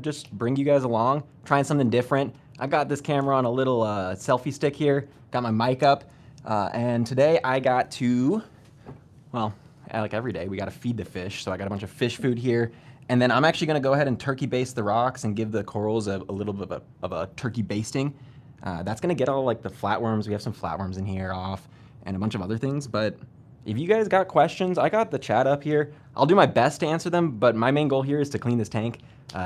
just bring you guys along, trying something different. I got this camera on a little selfie stick here, got my mic up, and today I got to, well, like every day, we got to feed the fish. So I got a bunch of fish food here, and then I'm actually going to go ahead and turkey baste the rocks and give the corals a little bit of a turkey basting. That's going to get all like the flatworms. We have some flatworms in here off and a bunch of other things, but if you guys got questions, I got the chat up here. I'll do my best to answer them, but my main goal here is to clean this tank.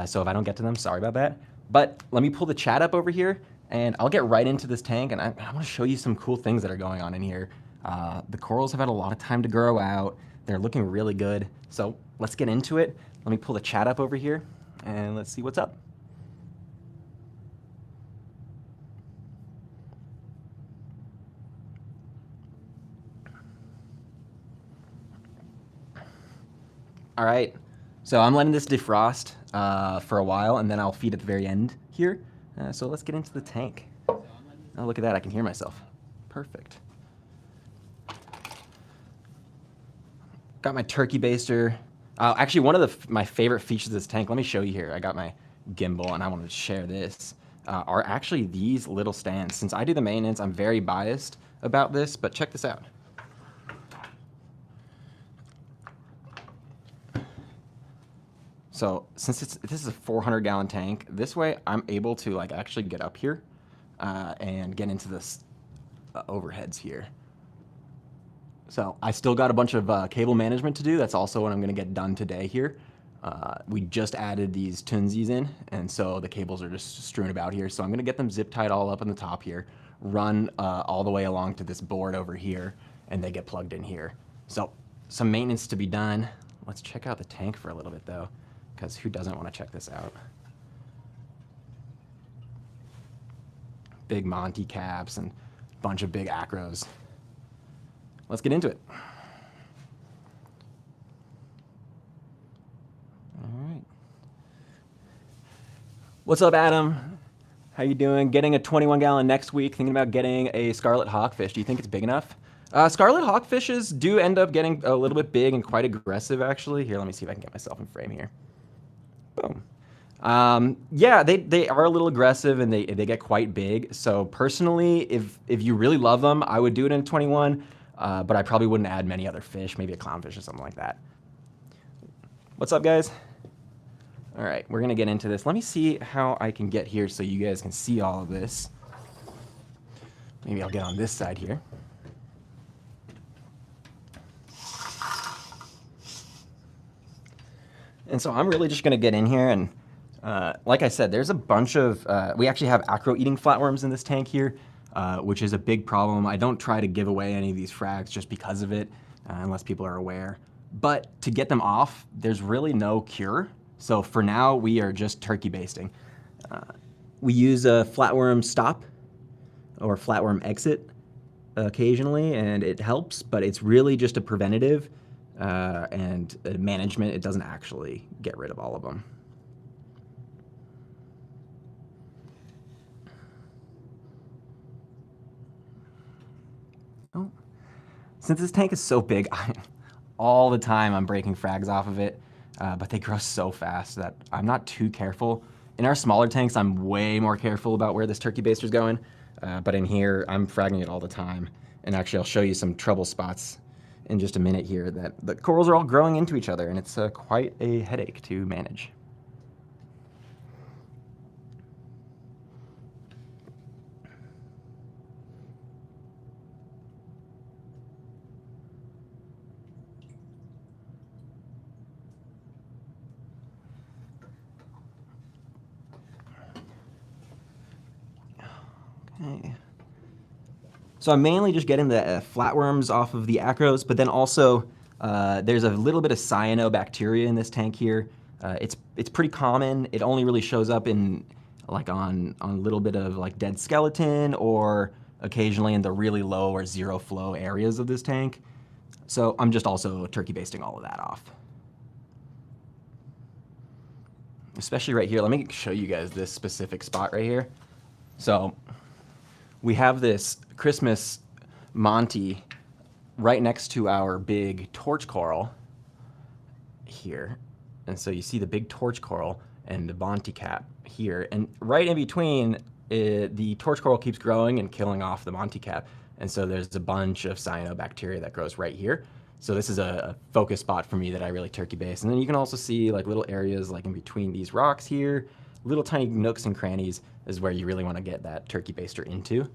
So if I don't get to them, sorry about that. But let me pull the chat up over here and I'll get right into this tank, and I want to show you some cool things that are going on in here. The corals have had a lot of time to grow out. They're looking really good. So let's get into it. Let me pull the chat up over here and let's see what's up. All right, so I'm letting this defrost for a while, and then I'll feed at the very end here. So let's get into the tank. Oh, look at that, I can hear myself. Perfect. Got my turkey baster. Actually, one of my favorite features of this tank, let me show you here. I got my gimbal, and I wanted to share this, are actually these little stands. Since I do the maintenance, I'm very biased about this, but check this out. So since this is a 400-gallon tank, this way I'm able to like actually get up here and get into this overheads here. So I still got a bunch of cable management to do. That's also what I'm going to get done today here. We just added these tunsies in, and so the cables are just strewn about here. So I'm going to get them zip tied all up on the top here, run all the way along to this board over here, and they get plugged in here. So some maintenance to be done. Let's check out the tank for a little bit though, because who doesn't want to check this out? Big Monty caps and a bunch of big acros. Let's get into it. All right. What's up, Adam? How you doing? Getting a 21-gallon next week. Thinking about getting a scarlet hawkfish. Do you think it's big enough? Scarlet hawkfishes do end up getting a little bit big and quite aggressive, actually. Here, let me see if I can get myself in frame here. Boom. Yeah, they are a little aggressive and they get quite big. So personally, if you really love them, I would do it in 21, but I probably wouldn't add many other fish, maybe a clownfish or something like that. What's up, guys? All right, we're gonna get into this. Let me see how I can get here so you guys can see all of this. Maybe I'll get on this side here. And so I'm really just gonna get in here and like I said, there's a bunch of, we actually have acro-eating flatworms in this tank here, which is a big problem. I don't try to give away any of these frags just because of it, unless people are aware. But to get them off, there's really no cure. So for now, we are just turkey basting. We use a flatworm stop or flatworm exit occasionally, and it helps, but it's really just a preventative and management. It doesn't actually get rid of all of them. Oh. Since this tank is so big, all the time I'm breaking frags off of it, but they grow so fast that I'm not too careful. In our smaller tanks, I'm way more careful about where this turkey baster's going, but in here, I'm fragging it all the time. And actually, I'll show you some trouble spots in just a minute here that the corals are all growing into each other, and it's quite a headache to manage. Okay. So I'm mainly just getting the flatworms off of the acros, but then also there's a little bit of cyanobacteria in this tank here. It's pretty common. It only really shows up in like on a little bit of like dead skeleton or occasionally in the really low or zero flow areas of this tank. So I'm just also turkey basting all of that off. Especially right here. Let me show you guys this specific spot right here. So we have this Christmas Monty right next to our big torch coral here. And so you see the big torch coral, and the Monty cap here. And right in between, the torch coral keeps growing and killing off the Monty cap. And so there's a bunch of cyanobacteria that grows right here. So this is a focus spot for me that I really turkey base. And then you can also see like little areas like in between these rocks here, little tiny nooks and crannies is where you really want to get that turkey baster into.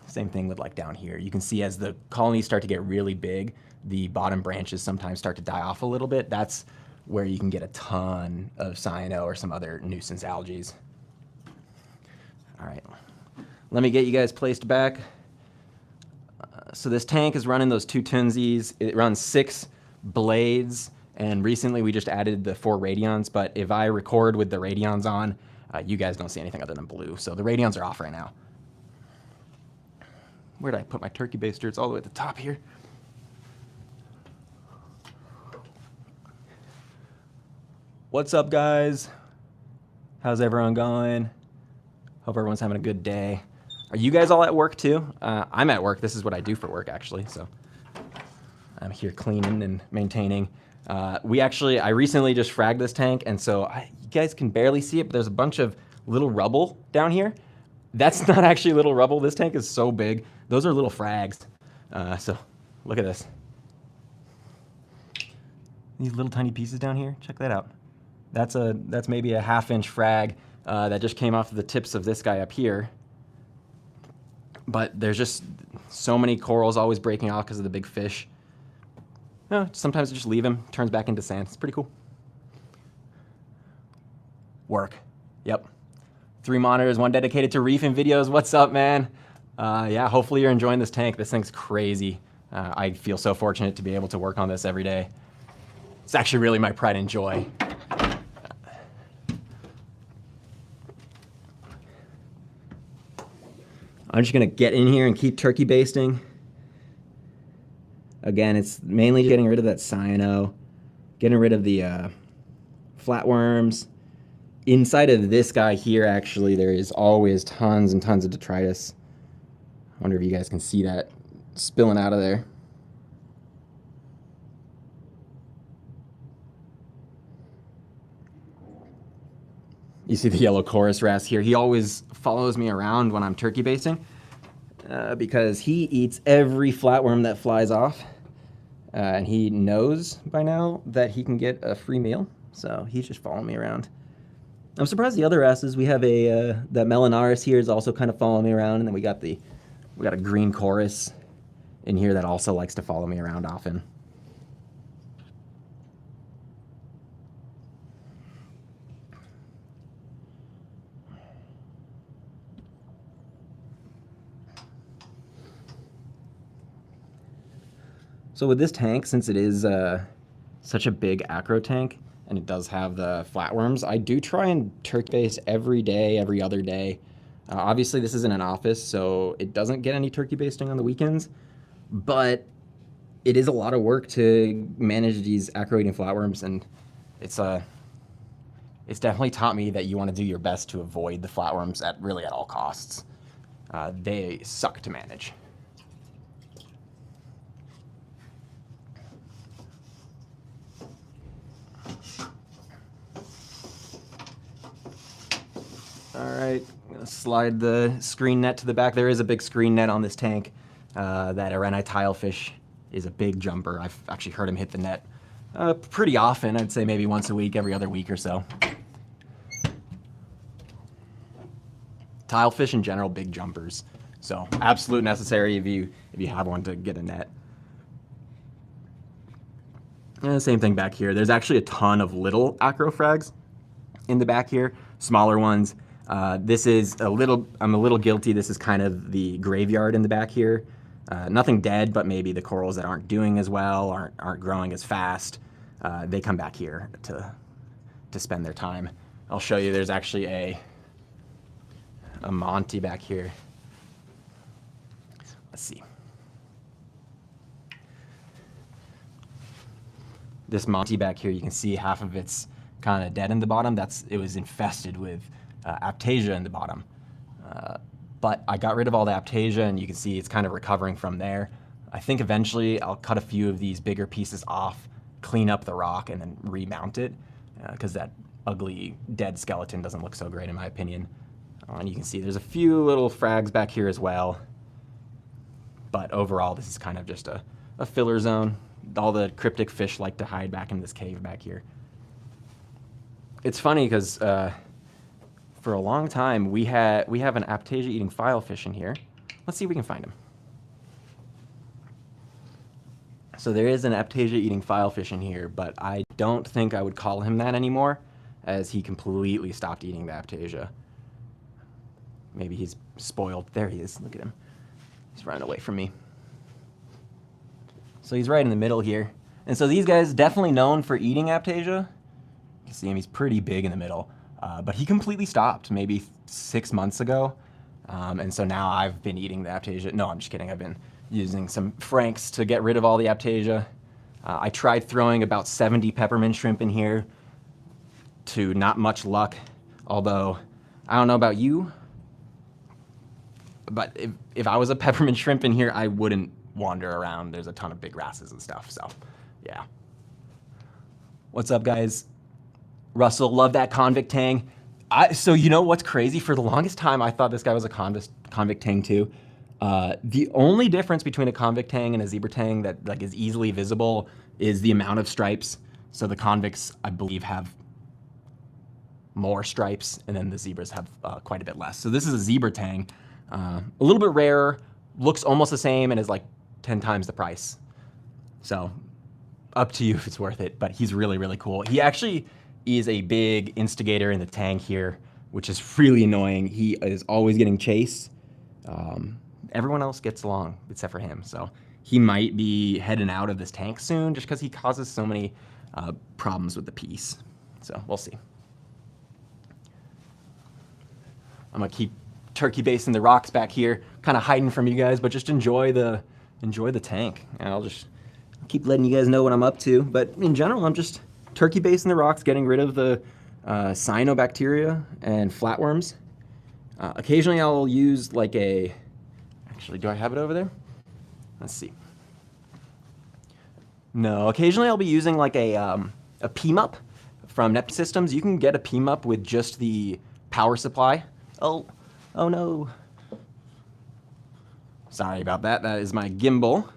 Same thing with like down here. You can see as the colonies start to get really big, the bottom branches sometimes start to die off a little bit. That's where you can get a ton of cyano or some other nuisance algae. All right, let me get you guys placed back. So this tank is running those 2 Tunsies. It runs 6 blades, and recently we just added the 4 radions, but if I record with the radions on, you guys don't see anything other than blue. So the radions are off right now. Where did I put my turkey baster? It's all the way at the top here. What's up, guys? How's everyone going? Hope everyone's having a good day. Are you guys all at work too? I'm at work. This is what I do for work, actually. So I'm here cleaning and maintaining. I recently just fragged this tank, and so you guys can barely see it, but there's a bunch of little rubble down here. That's not actually little rubble. This tank is so big. Those are little frags. So look at this. These little tiny pieces down here, check that out. That's maybe a 1/2 inch frag that just came off the tips of this guy up here. But there's just so many corals always breaking off because of the big fish. Sometimes I just leave him, turns back into sand. It's pretty cool. Work. Yep. 3 monitors, 1 dedicated to reefing videos. What's up, man? Yeah, hopefully you're enjoying this tank. This thing's crazy. I feel so fortunate to be able to work on this every day. It's actually really my pride and joy. I'm just gonna get in here and keep turkey basting. Again, it's mainly getting rid of that cyano, getting rid of the flatworms. Inside of this guy here, actually, there is always tons and tons of detritus. I wonder if you guys can see that spilling out of there. You see the yellow chorus wrasse here. He always follows me around when I'm turkey basting because he eats every flatworm that flies off. And he knows by now that he can get a free meal. So he's just following me around. I'm surprised the other wrasses, we have that Melanaris here is also kind of following me around. And then we got a green chorus in here that also likes to follow me around often. So with this tank, since it is such a big acro tank, and it does have the flatworms, I do try and turkey base every day, every other day. Obviously, this isn't an office, so it doesn't get any turkey basting on the weekends, but it is a lot of work to manage these acro-eating flatworms, and it's definitely taught me that you want to do your best to avoid the flatworms at all costs. They suck to manage. All right, I'm gonna slide the screen net to the back. There is a big screen net on this tank. That Areni tilefish is a big jumper. I've actually heard him hit the net pretty often. I'd say maybe once a week, every other week or so. Tilefish in general, big jumpers. So absolute necessary if you have one to get a net. And same thing back here. There's actually a ton of little acrofrags in the back here, smaller ones. This is I'm a little guilty. This is kind of the graveyard in the back here. Nothing dead, but maybe the corals that aren't doing as well, aren't growing as fast. They come back here to spend their time. I'll show you. There's actually a Monty back here. Let's see. This Monty back here, you can see half of it's kind of dead in the bottom. It was infested with Aperture in the bottom. But I got rid of all the Aperture, and you can see it's kind of recovering from there. I think eventually I'll cut a few of these bigger pieces off, clean up the rock, and then remount it. because that ugly dead skeleton doesn't look so great in my opinion. And you can see there's a few little frags back here as well. But overall, this is kind of just a filler zone. All the cryptic fish like to hide back in this cave back here. It's funny because for a long time, we have an Aptasia-eating filefish in here. Let's see if we can find him. So there is an Aptasia-eating filefish in here, but I don't think I would call him that anymore, as he completely stopped eating the Aptasia. Maybe he's spoiled. There he is. Look at him. He's running away from me. So he's right in the middle here. And so these guys definitely known for eating Aptasia. You can see him, he's pretty big in the middle. But he completely stopped maybe 6 months ago. And so now I've been eating the Aptasia. No, I'm just kidding. I've been using some Franks to get rid of all the Aptasia. I tried throwing about 70 peppermint shrimp in here to not much luck. Although, I don't know about you, but if I was a peppermint shrimp in here, I wouldn't wander around. There's a ton of big grasses and stuff, so yeah. What's up, guys? Russell, love that convict tang. So you know what's crazy? For the longest time, I thought this guy was a convict tang too. The only difference between a convict tang and a zebra tang that like is easily visible is the amount of stripes. So the convicts, I believe, have more stripes, and then the zebras have quite a bit less. So this is a zebra tang, a little bit rarer, looks almost the same, and is like 10 times the price. So up to you if it's worth it, but he's really, really cool. He actually is a big instigator in the tank here, which is really annoying. He is always getting chased. Everyone else gets along except for him. So he might be heading out of this tank soon just because he causes so many problems with the piece. So we'll see. I'm gonna keep turkey basing the rocks back here, kind of hiding from you guys, but just enjoy the tank. And I'll just keep letting you guys know what I'm up to. But in general, I'm just turkey basing the rocks, getting rid of the cyanobacteria and flatworms. Occasionally I'll use like a, actually, do I have it over there? Let's see. No, occasionally I'll be using like a PMUP from Neptune Systems. You can get a PMUP with just the power supply. Oh no. Sorry about that. That is my gimbal.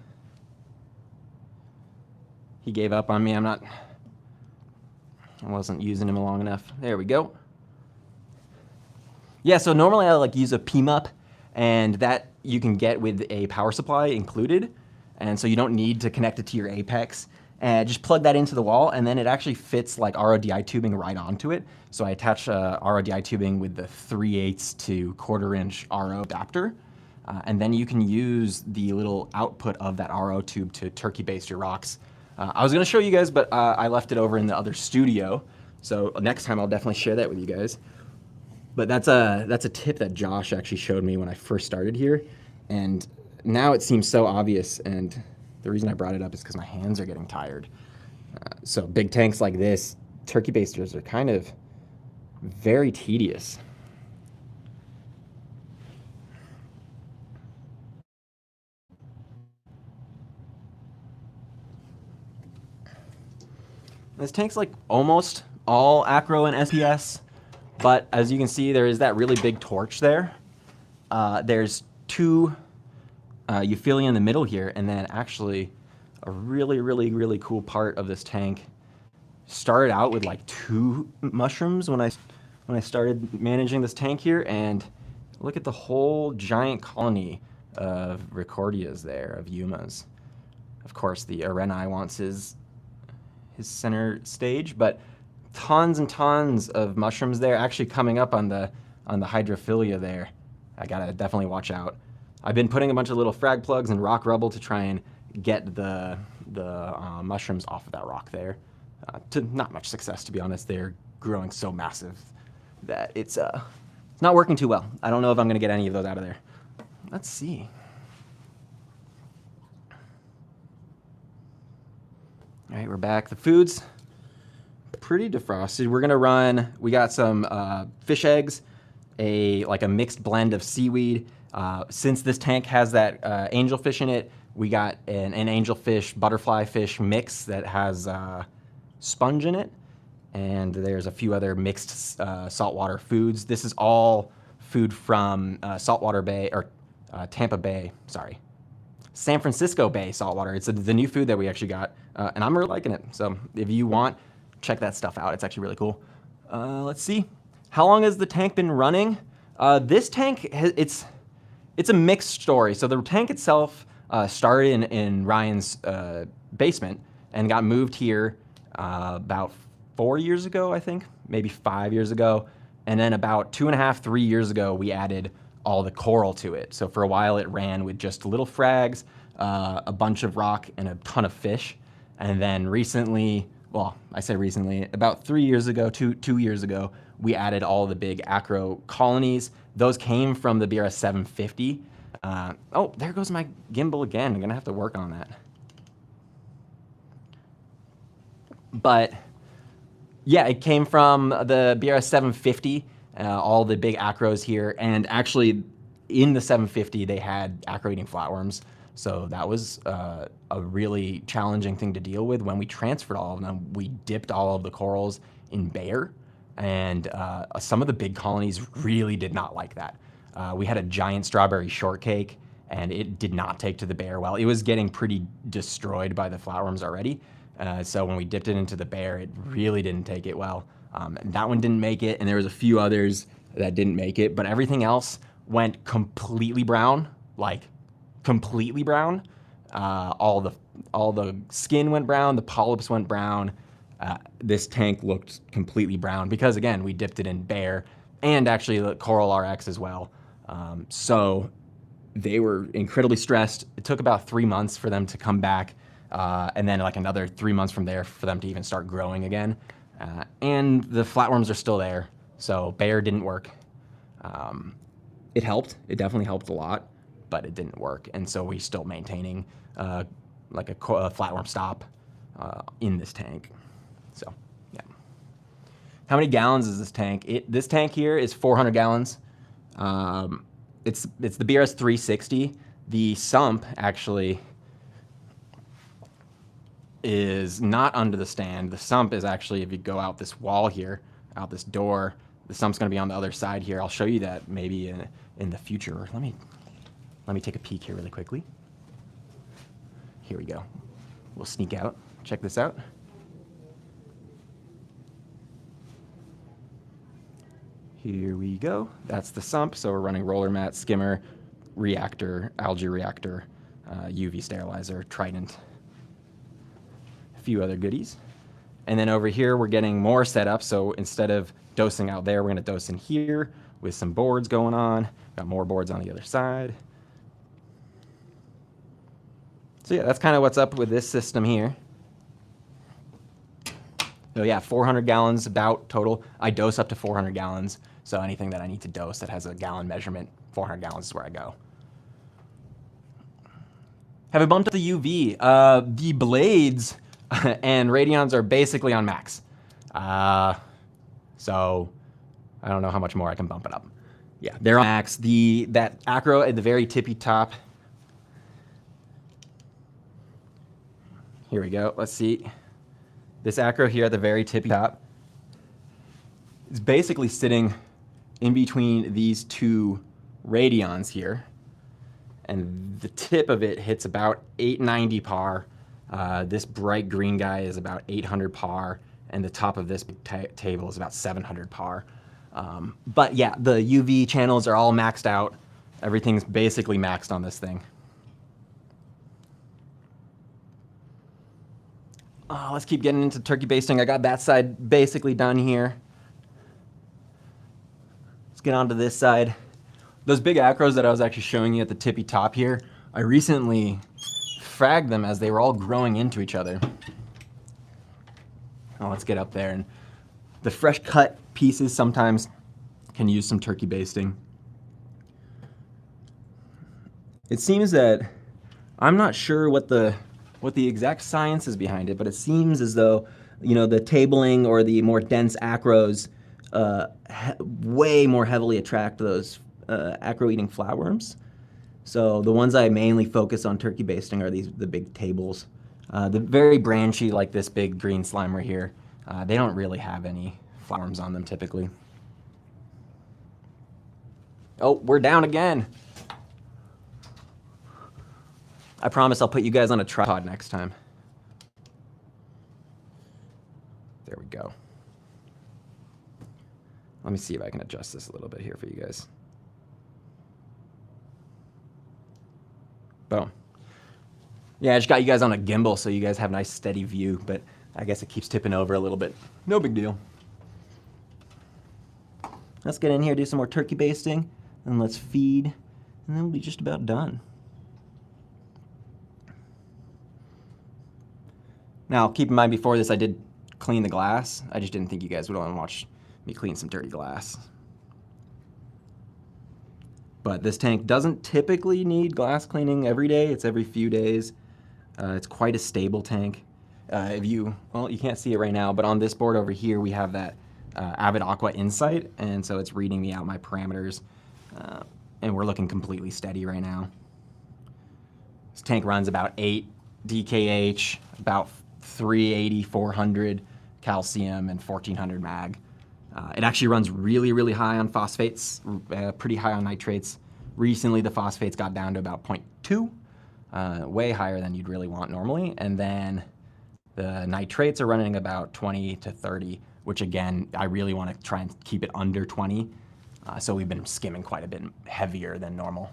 He gave up on me. I wasn't using him long enough. There we go. Yeah, so normally I like use a PMUP, and that you can get with a power supply included. And so you don't need to connect it to your Apex. And just plug that into the wall, and then it actually fits like RODI tubing right onto it. So I attach RODI tubing with the 3/8 to 1/4 inch RO adapter. And then you can use the little output of that RO tube to turkey baste your rocks. I was gonna show you guys, but I left it over in the other studio. So next time I'll definitely share that with you guys. But that's a tip that Josh actually showed me when I first started here. And now it seems so obvious, and the reason I brought it up is because my hands are getting tired. So big tanks like this, turkey basters are kind of very tedious. This tank's like almost all acro and SPS, but as you can see, there is that really big torch there. There's two Euphyllia in the middle here, and then actually a really cool part of this tank started out with like 2 mushrooms when I started managing this tank here, and look at the whole giant colony of Recordias there, of Yumas. Of course, the Areni wants his center stage, but tons and tons of mushrooms there, actually coming up on the Hydrophilia there. I gotta definitely watch out. I've been putting a bunch of little frag plugs and rock rubble to try and get the mushrooms off of that rock there. To not much success, to be honest. They're growing so massive that it's not working too well. I don't know if I'm gonna get any of those out of there. Let's see. All right, we're back. The food's pretty defrosted. We're gonna run, we got some fish eggs, like a mixed blend of seaweed. Since this tank has that angelfish in it, we got an angelfish, butterfly fish mix that has sponge in it. and there's a few other mixed saltwater foods. This is all food from Saltwater Bay, or Tampa Bay, sorry. San Francisco Bay saltwater. It's the new food that we actually got, and I'm really liking it. So if you want, check that stuff out. It's actually really cool. Let's see. How long has the tank been running? This tank, it's a mixed story. So the tank itself started in Ryan's basement and got moved here about 4 years ago, I think, maybe 5 years ago. And then about 2.5, 3 years ago, we added all the coral to it. So for a while it ran with just little frags, a bunch of rock, and a ton of fish. And then recently, well, I say recently, about 3 years ago, two years ago, we added all the big acro colonies. Those came from the BRS 750. Oh, there goes my gimbal again. I'm gonna have to work on that. But yeah, it came from the BRS 750, all the big acros here. And actually in the 750, they had acro-eating flatworms. So that was a really challenging thing to deal with. When we transferred all of them, we dipped all of the corals in Bayer. And some of the big colonies really did not like that. We had a giant strawberry shortcake, and it did not take to the Bayer well. It was getting pretty destroyed by the flatworms already. So when we dipped it into the Bayer, it really didn't take it well. And that one didn't make it, and there was a few others that didn't make it, but everything else went completely brown, like completely brown. All the skin went brown, the polyps went brown. This tank looked completely brown because, again, we dipped it in Bayer and actually the Coral RX as well. So they were incredibly stressed. It took about 3 months for them to come back, and then like another 3 months from there for them to even start growing again. And the flatworms are still there, so Bayer didn't work. It helped. It definitely helped a lot, but it didn't work. And so we're still maintaining like a flatworm stop in this tank. So, yeah. How many gallons is this tank? This tank here is 400 gallons. It's the BRS 360. The sump actually is not under the stand. The sump is actually, if you go out this wall here, out this door, the sump's gonna be on the other side here. I'll show you that maybe in the future. Let me take a peek here really quickly. Here we go. We'll sneak out. Check this out. Here we go. That's the sump. So we're running roller mat, skimmer, reactor, algae reactor, UV sterilizer, Trident, a few other goodies. And then over here, we're getting more set up. So instead of dosing out there, we're gonna dose in here with some boards going on. Got more boards on the other side. So yeah, that's kind of what's up with this system here. So yeah, 400 gallons about total. I dose up to 400 gallons. So anything that I need to dose that has a gallon measurement, 400 gallons is where I go. Have I bumped up the UV? The blades and radions are basically on max. So I don't know how much more I can bump it up. Yeah, they're on max. That acro at the very tippy top. Here we go. Let's see. This acro here at the very tippy top is basically sitting in between these two radions here. And the tip of it hits about 890 par. This bright green guy is about 800 par. And the top of this table is about 700 par. But yeah, the UV channels are all maxed out. Everything's basically maxed on this thing. Let's keep getting into turkey basting. I got that side basically done here. Let's get on to this side. Those big acros that I was actually showing you at the tippy top here, I recently fragged them as they were all growing into each other. Let's get up there. And the fresh cut pieces sometimes can use some turkey basting. It seems that, I'm not sure what the exact science is behind it, but it seems as though, you know, the tabling or the more dense acros way more heavily attract those acro-eating flatworms. So the ones I mainly focus on turkey basting are the big tables. The very branchy, like this big green slimer here, They don't really have any flatworms on them typically. Oh, we're down again. I promise I'll put you guys on a tripod next time. There we go. Let me see if I can adjust this a little bit here for you guys. Boom. Yeah, I just got you guys on a gimbal so you guys have a nice steady view, but I guess it keeps tipping over a little bit. No big deal. Let's get in here, do some more turkey basting, and let's feed, and then we'll be just about done. Now, keep in mind, before this, I did clean the glass. I just didn't think you guys would want to watch me clean some dirty glass. But this tank doesn't typically need glass cleaning every day. It's every few days. It's quite a stable tank. Well, you can't see it right now, but on this board over here, we have that Avid Aqua Insight, and so it's reading me out my parameters, and we're looking completely steady right now. This tank runs about 8 DKH, about 380, 400 calcium, and 1400 mag. It actually runs really, really high on phosphates, pretty high on nitrates. Recently, the phosphates got down to about 0.2, way higher than you'd really want normally. And then the nitrates are running about 20 to 30, which again, I really want to try and keep it under 20. So we've been skimming quite a bit heavier than normal.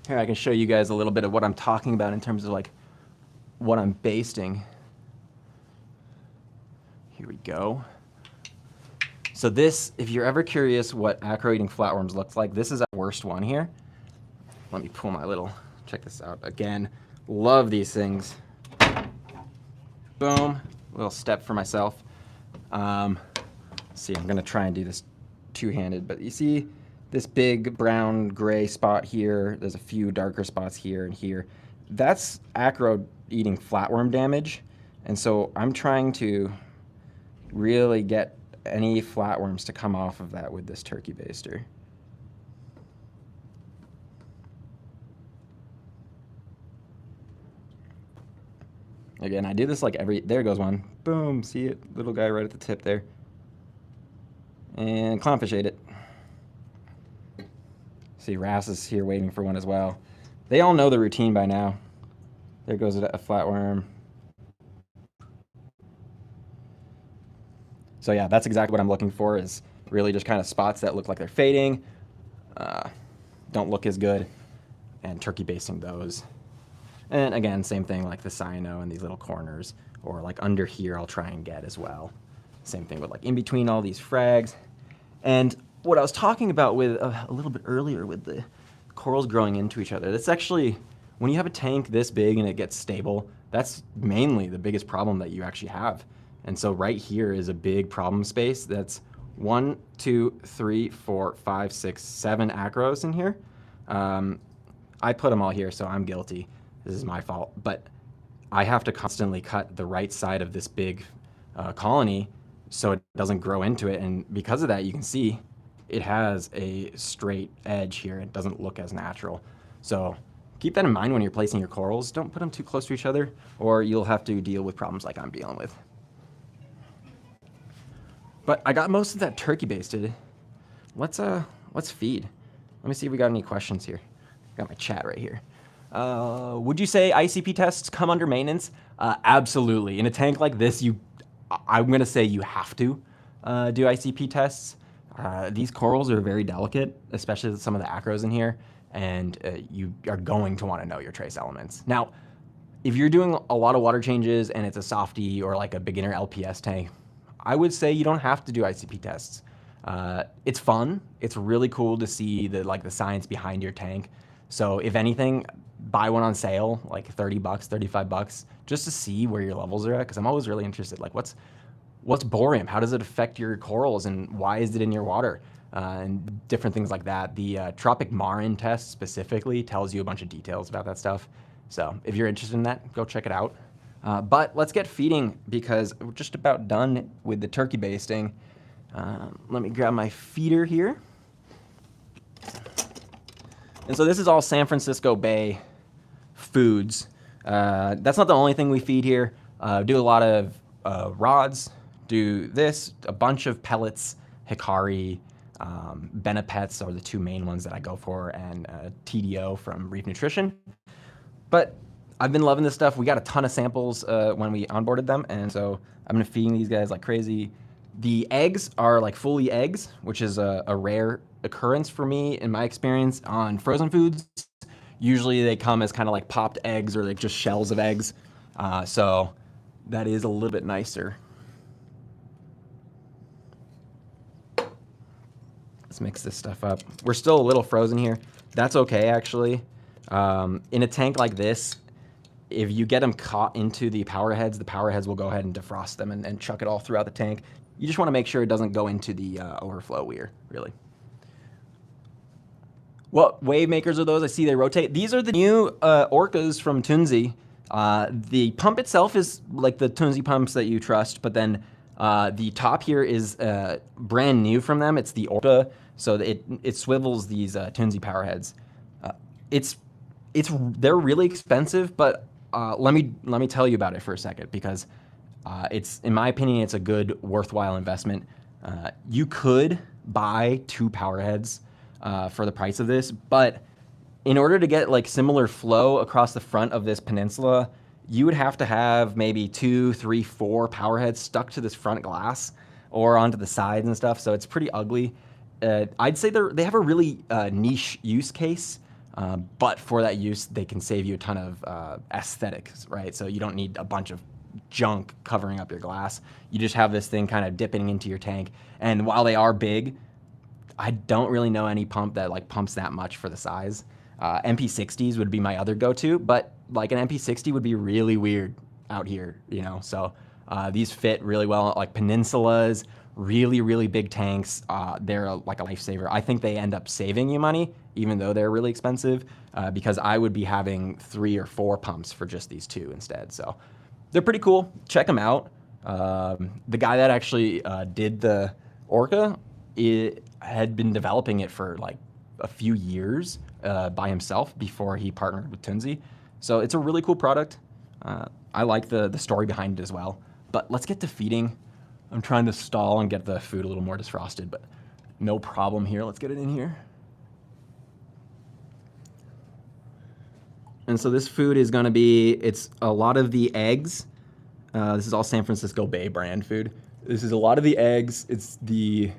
Here, I can show you guys a little bit of what I'm talking about in terms of like what I'm basting. Here we go. So this, if you're ever curious what acro-eating flatworms looks like, this is our worst one here. Let me pull my little, check this out. Again, love these things. Boom, little step for myself. Let's see, I'm gonna try and do this two-handed, but you see, this big brown gray spot here, there's a few darker spots here and here. That's acro eating flatworm damage. And so I'm trying to really get any flatworms to come off of that with this turkey baster. Again, I do this like there goes one. Boom, see it? Little guy right at the tip there. And clownfish ate it. See, Ras is here waiting for one as well. They all know the routine by now. There goes a flatworm. So yeah, that's exactly what I'm looking for, is really just kind of spots that look like they're fading, don't look as good, and turkey basting those. And again, same thing like the cyano and these little corners, or like under here I'll try and get as well. Same thing with like in between all these frags. And what I was talking about with a little bit earlier with the corals growing into each other, that's actually, when you have a tank this big and it gets stable, that's mainly the biggest problem that you actually have. And so right here is a big problem space. That's 1, 2, 3, 4, 5, 6, 7 acros in here. I put them all here, so I'm guilty. This is my fault. But I have to constantly cut the right side of this big colony so it doesn't grow into it. And because of that, you can see it has a straight edge here. It doesn't look as natural. So keep that in mind when you're placing your corals. Don't put them too close to each other, or you'll have to deal with problems like I'm dealing with. But I got most of that turkey basted. Let's feed. Let me see if we got any questions here. Got my chat right here. Would you say ICP tests come under maintenance? Absolutely. In a tank like this, I'm gonna say you have to do ICP tests. These corals are very delicate, especially some of the acros in here, and you are going to want to know your trace elements. Now, if you're doing a lot of water changes and it's a softie or like a beginner LPS tank, I would say you don't have to do ICP tests. It's fun. It's really cool to see the science behind your tank. So if anything, buy one on sale, like 30 bucks, 35 bucks, just to see where your levels are at, because I'm always really interested. Like, what's borium? How does it affect your corals, and why is it in your water? And different things like that. The Tropic Marin test specifically tells you a bunch of details about that stuff. So if you're interested in that, go check it out. But let's get feeding, because we're just about done with the turkey basting. Let me grab my feeder here. And so this is all San Francisco Bay foods. That's not the only thing we feed here. Do a lot of rods, do this, a bunch of pellets, Hikari, Benepets are the two main ones that I go for, and TDO from Reef Nutrition. But I've been loving this stuff. We got a ton of samples when we onboarded them, and so I've been feeding these guys like crazy. The eggs are like fully eggs, which is a rare occurrence for me in my experience on frozen foods. Usually they come as kind of like popped eggs or like just shells of eggs. So that is a little bit nicer. Let's mix this stuff up. We're still a little frozen here. That's okay, actually. In a tank like this, if you get them caught into the power heads will go ahead and defrost them and chuck it all throughout the tank. You just want to make sure it doesn't go into the overflow weir, really. What wave makers are those? I see they rotate. These are the new Orcas from Tunzi. The pump itself is like the Tunzi pumps that you trust, but then the top here is brand new from them. It's the Orca, so it swivels these Tunzi power heads. They're really expensive, but let me tell you about it for a second, because in my opinion, it's a good, worthwhile investment. You could buy 2 power heads for the price of this, but in order to get like similar flow across the front of this peninsula, you would have to have maybe 2, 3, 4 power heads stuck to this front glass or onto the sides and stuff. So it's pretty ugly. I'd say they have a really niche use case, but for that use, they can save you a ton of aesthetics, right? So you don't need a bunch of junk covering up your glass. You just have this thing kind of dipping into your tank. And while they are big, I don't really know any pump that like pumps that much for the size. MP60s would be my other go-to, but like an MP60 would be really weird out here, you know? So these fit really well, like peninsulas, really, really big tanks. They're like a lifesaver. I think they end up saving you money, even though they're really expensive, because I would be having 3 or 4 pumps for just these 2 instead. So they're pretty cool. Check them out. The guy that actually did the Orca, it had been developing it for like a few years by himself before he partnered with Tunzi. So it's a really cool product. I like the story behind it as well. But let's get to feeding. I'm trying to stall and get the food a little more defrosted, but no problem here. Let's get it in here. And so this food is gonna be, it's a lot of the eggs. This is all San Francisco Bay brand food. This is a lot of the eggs. It's the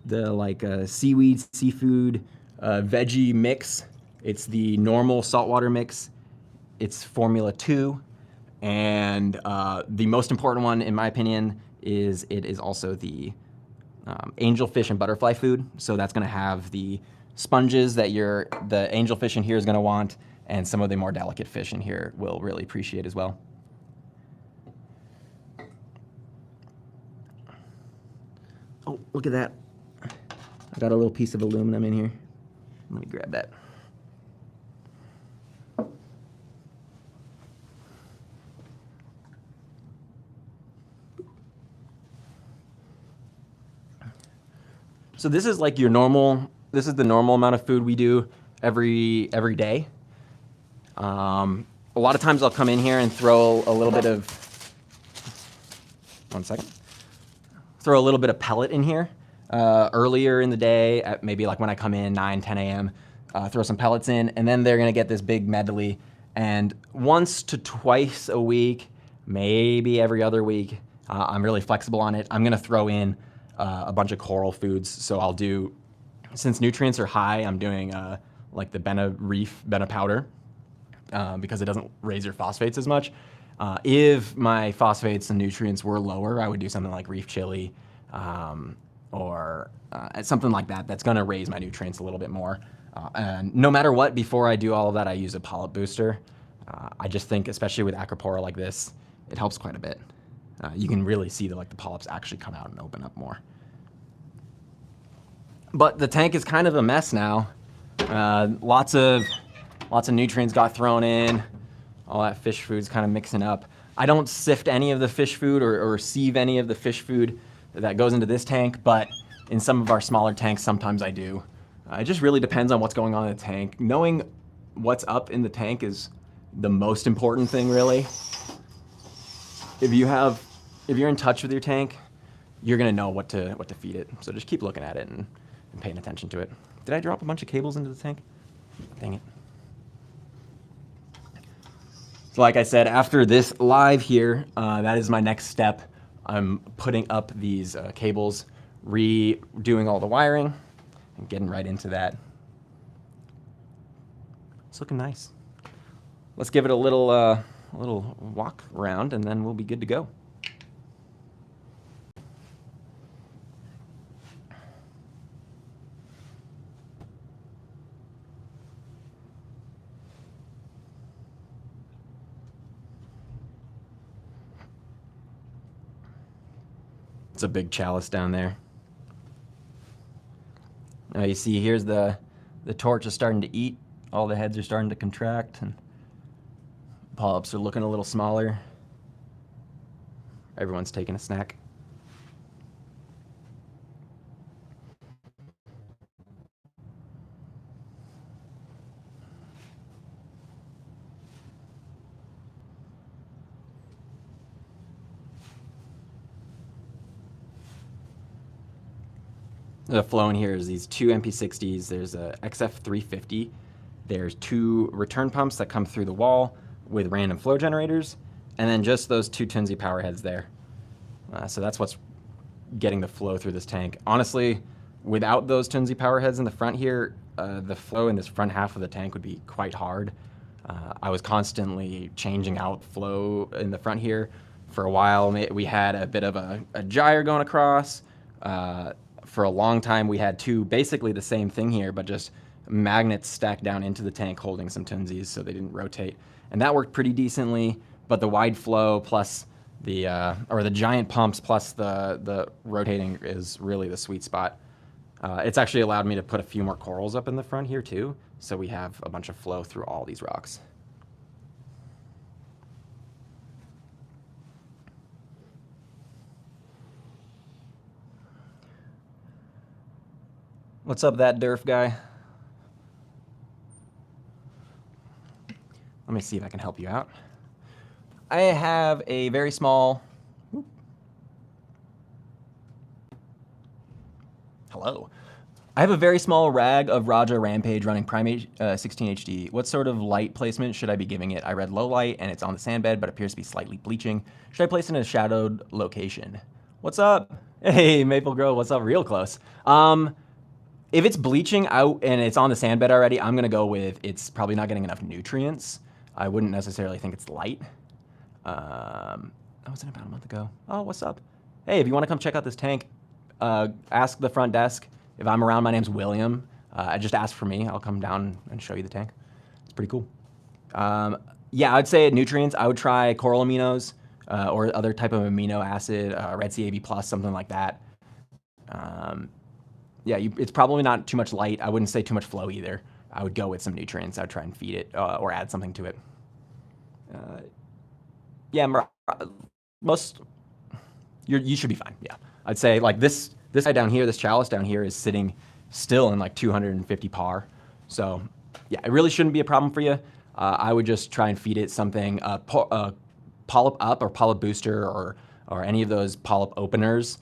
like seaweed, seafood, veggie mix. It's the normal saltwater mix. It's Formula 2. And the most important one, in my opinion, is it is also the angelfish and butterfly food. So that's gonna have the sponges that the angelfish in here is gonna want, and some of the more delicate fish in here will really appreciate as well. Oh, look at that. I got a little piece of aluminum in here. Let me grab that. So this is like your normal, this is the normal amount of food we do every day. A lot of times I'll come in here and throw a little bit of, throw a little bit of pellet in here earlier in the day, at maybe like when I come in 9, 10 a.m., throw some pellets in, and then they're gonna get this big medley. And once to twice a week, maybe every other week, I'm really flexible on it, I'm gonna throw in a bunch of coral foods. So I'll do, since nutrients are high, I'm doing like the Bena powder, because it doesn't raise your phosphates as much. If my phosphates and nutrients were lower, I would do something like reef chili, or something like that that's gonna raise my nutrients a little bit more. And no matter what, before I do all of that, I use a polyp booster. I just think, especially with acropora like this, it helps quite a bit. You can really see that like the polyps actually come out and open up more. But the tank is kind of a mess now. Lots of nutrients got thrown in. All that fish food's kind of mixing up. I don't sift any of the fish food or sieve any of the fish food that goes into this tank, but in some of our smaller tanks, sometimes I do. It just really depends on what's going on in the tank. Knowing what's up in the tank is the most important thing, really. If you're in touch with your tank, you're gonna know what to feed it. So just keep looking at it and paying attention to it. Did I drop a bunch of cables into the tank? Dang it. So like I said, after this live here, that is my next step. I'm putting up these cables, redoing all the wiring, and getting right into that. It's looking nice. Let's give it a little walk around, and then we'll be good to go. It's a big chalice down there. Now you see here's the torch is starting to eat. All the heads are starting to contract and polyps are looking a little smaller. Everyone's taking a snack. The flow in here is these two MP60s. There's a XF350. There's two return pumps that come through the wall with random flow generators, and then just those two Tunzi power heads there. So that's what's getting the flow through this tank. Honestly, without those Tunzi power heads in the front here, the flow in this front half of the tank would be quite hard. I was constantly changing out flow in the front here. For a while, we had a bit of a gyre going across. For a long time, we had two basically the same thing here, but just magnets stacked down into the tank holding some Tunzis so they didn't rotate. And that worked pretty decently, but the wide flow plus the giant pumps plus the rotating is really the sweet spot. It's actually allowed me to put a few more corals up in the front here too, so we have a bunch of flow through all these rocks. What's up, that derf guy? Let me see if I can help you out. I have a very small... Hello. I have a very small rag of Raja Rampage running Primate 16 HD. What sort of light placement should I be giving it? I read low light and it's on the sand bed, but appears to be slightly bleaching. Should I place it in a shadowed location? What's up? Hey, Maple Grove, what's up? Real close. If it's bleaching out and it's on the sand bed already, I'm gonna go with it's probably not getting enough nutrients. I wouldn't necessarily think it's light. That was in about a month ago. Oh, what's up? Hey, if you wanna come check out this tank, ask the front desk. If I'm around, my name's William. Just ask for me. I'll come down and show you the tank. It's pretty cool. Yeah, I'd say nutrients. I would try coral aminos or other type of amino acid, Red Sea AB+, something like that. Yeah, it's probably not too much light. I wouldn't say too much flow either. I would go with some nutrients. I would try and feed it or add something to it. Yeah, you should be fine. Yeah, I'd say like this guy down here, this chalice down here is sitting still in like 250 par. So yeah, it really shouldn't be a problem for you. I would just try and feed it something, polyp up or polyp booster or any of those polyp openers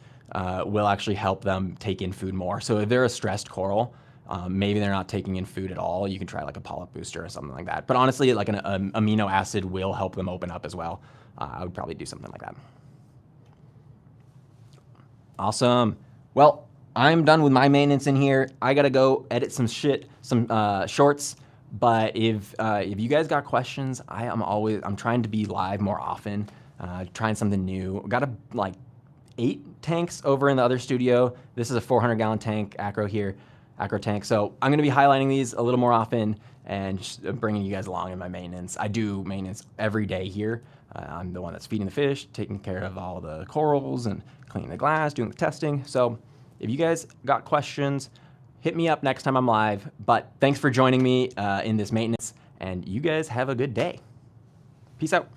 will actually help them take in food more. So if they're a stressed coral, maybe they're not taking in food at all, you can try like a polyp booster or something like that. But honestly, like an amino acid will help them open up as well. I would probably do something like that. Awesome. Well, I'm done with my maintenance in here. I gotta go edit some shorts. But if you guys got questions, I'm trying to be live more often, trying something new. Got like 8 tanks over in the other studio. This is a 400-gallon tank, acro tank. So I'm gonna be highlighting these a little more often and just bringing you guys along in my maintenance. I do maintenance every day here. I'm the one that's feeding the fish, taking care of all the corals and cleaning the glass, doing the testing. So if you guys got questions, hit me up next time I'm live. But thanks for joining me in this maintenance, and you guys have a good day. Peace out.